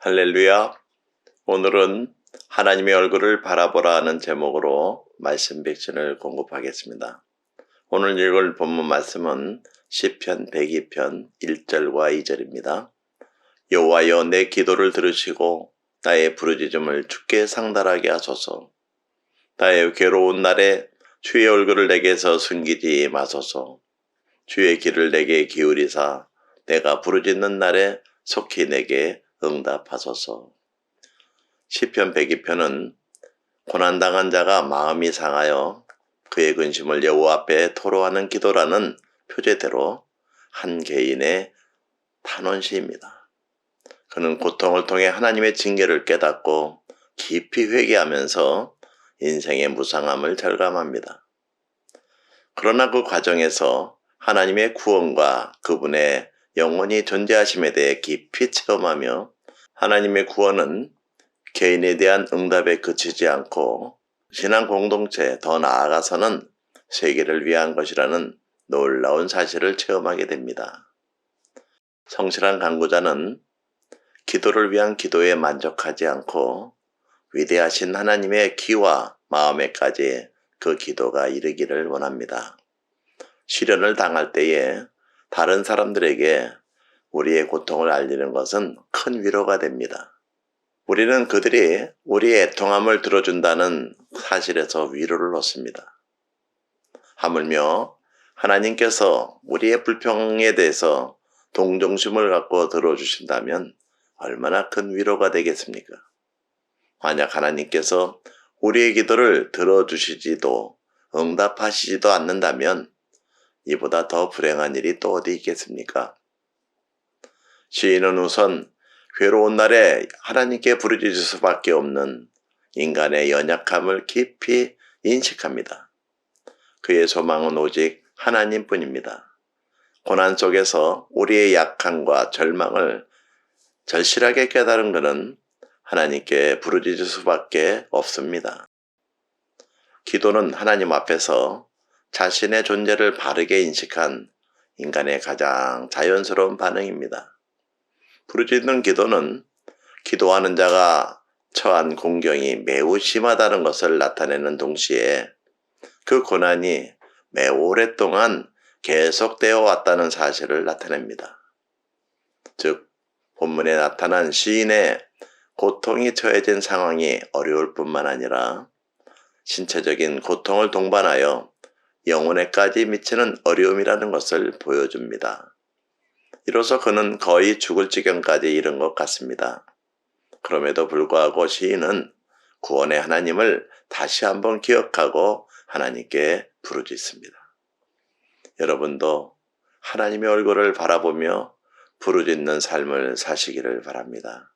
할렐루야. 오늘은 하나님의 얼굴을 바라보라 하는 제목으로 말씀 백신을 공급하겠습니다. 오늘 읽을 본문 말씀은 시편 102편 1절과 2절입니다. 여호와여, 내 기도를 들으시고 나의 부르짖음을 주께 상달하게 하소서. 나의 괴로운 날에 주의 얼굴을 내게서 숨기지 마소서. 주의 귀를 내게 기울이사 내가 부르짖는 날에 속히 내게 응답하소서. 시편 102편은 고난당한 자가 마음이 상하여 그의 근심을 여호와 앞에 토로하는 기도라는 표제대로 한 개인의 탄원시입니다. 그는 고통을 통해 하나님의 징계를 깨닫고 깊이 회개하면서 인생의 무상함을 절감합니다. 그러나 그 과정에서 하나님의 구원과 그분의 영원히 존재하심에 대해 깊이 체험하며 하나님의 구원은 개인에 대한 응답에 그치지 않고 신앙 공동체, 더 나아가서는 세계를 위한 것이라는 놀라운 사실을 체험하게 됩니다. 성실한 간구자는 기도를 위한 기도에 만족하지 않고 위대하신 하나님의 귀와 마음에까지 그 기도가 이르기를 원합니다. 시련을 당할 때에 다른 사람들에게 우리의 고통을 알리는 것은 큰 위로가 됩니다. 우리는 그들이 우리의 애통함을 들어준다는 사실에서 위로를 얻습니다. 하물며 하나님께서 우리의 불평에 대해서 동정심을 갖고 들어주신다면 얼마나 큰 위로가 되겠습니까? 만약 하나님께서 우리의 기도를 들어주시지도 응답하시지도 않는다면 이보다 더 불행한 일이 또 어디 있겠습니까? 시인은 우선 괴로운 날에 하나님께 부르짖을 수밖에 없는 인간의 연약함을 깊이 인식합니다. 그의 소망은 오직 하나님뿐입니다. 고난 속에서 우리의 약함과 절망을 절실하게 깨달은 그는 하나님께 부르짖을 수밖에 없습니다. 기도는 하나님 앞에서 자신의 존재를 바르게 인식한 인간의 가장 자연스러운 반응입니다. 부르짖는 기도는 기도하는 자가 처한 공경이 매우 심하다는 것을 나타내는 동시에 그 고난이 매우 오랫동안 계속되어 왔다는 사실을 나타냅니다. 즉, 본문에 나타난 시인의 고통이 처해진 상황이 어려울 뿐만 아니라 신체적인 고통을 동반하여 영혼에까지 미치는 어려움이라는 것을 보여줍니다. 이로써 그는 거의 죽을 지경까지 이른 것 같습니다. 그럼에도 불구하고 시인은 구원의 하나님을 다시 한번 기억하고 하나님께 부르짖습니다. 여러분도 하나님의 얼굴을 바라보며 부르짖는 삶을 사시기를 바랍니다.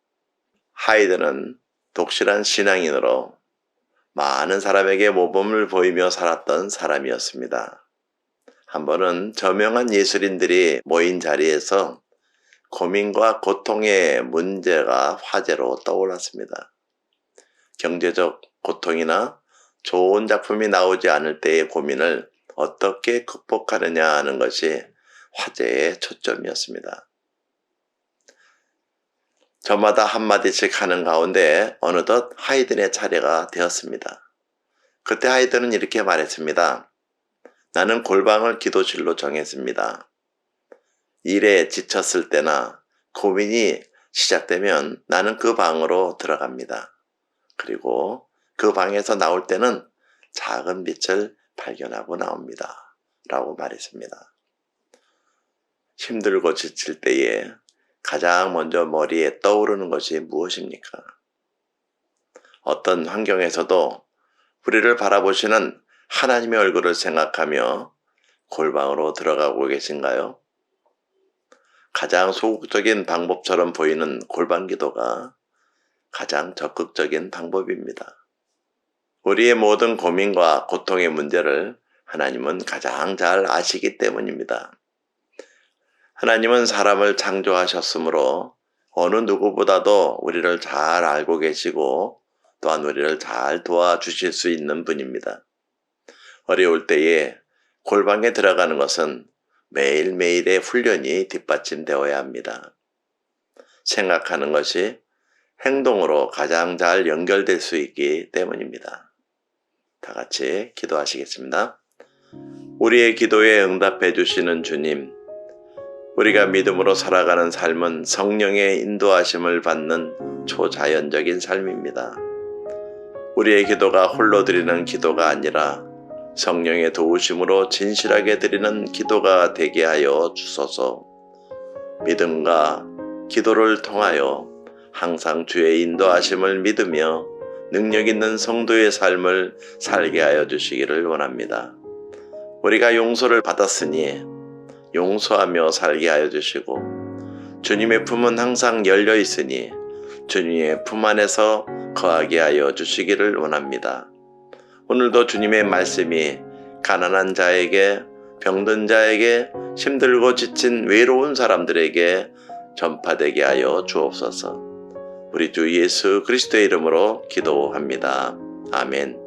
하이드는 독실한 신앙인으로 많은 사람에게 모범을 보이며 살았던 사람이었습니다. 한 번은 저명한 예술인들이 모인 자리에서 고민과 고통의 문제가 화제로 떠올랐습니다. 경제적 고통이나 좋은 작품이 나오지 않을 때의 고민을 어떻게 극복하느냐 하는 것이 화제의 초점이었습니다. 저마다 한마디씩 하는 가운데 어느덧 하이든의 차례가 되었습니다. 그때 하이든은 이렇게 말했습니다. 나는 골방을 기도실로 정했습니다. 일에 지쳤을 때나 고민이 시작되면 나는 그 방으로 들어갑니다. 그리고 그 방에서 나올 때는 작은 빛을 발견하고 나옵니다. 라고 말했습니다. 힘들고 지칠 때에 가장 먼저 머리에 떠오르는 것이 무엇입니까? 어떤 환경에서도 우리를 바라보시는 하나님의 얼굴을 생각하며 골방으로 들어가고 계신가요? 가장 소극적인 방법처럼 보이는 골방 기도가 가장 적극적인 방법입니다. 우리의 모든 고민과 고통의 문제를 하나님은 가장 잘 아시기 때문입니다. 하나님은 사람을 창조하셨으므로 어느 누구보다도 우리를 잘 알고 계시고 또한 우리를 잘 도와주실 수 있는 분입니다. 어려울 때에 골방에 들어가는 것은 매일매일의 훈련이 뒷받침되어야 합니다. 생각하는 것이 행동으로 가장 잘 연결될 수 있기 때문입니다. 다 같이 기도하시겠습니다. 우리의 기도에 응답해 주시는 주님, 우리가 믿음으로 살아가는 삶은 성령의 인도하심을 받는 초자연적인 삶입니다. 우리의 기도가 홀로 드리는 기도가 아니라 성령의 도우심으로 진실하게 드리는 기도가 되게 하여 주소서. 믿음과 기도를 통하여 항상 주의 인도하심을 믿으며 능력 있는 성도의 삶을 살게 하여 주시기를 원합니다. 우리가 용서를 받았으니 용서하며 살게 하여 주시고, 주님의 품은 항상 열려 있으니 주님의 품 안에서 거하게 하여 주시기를 원합니다. 오늘도 주님의 말씀이 가난한 자에게, 병든 자에게, 힘들고 지친 외로운 사람들에게 전파되게 하여 주옵소서. 우리 주 예수 그리스도의 이름으로 기도합니다. 아멘.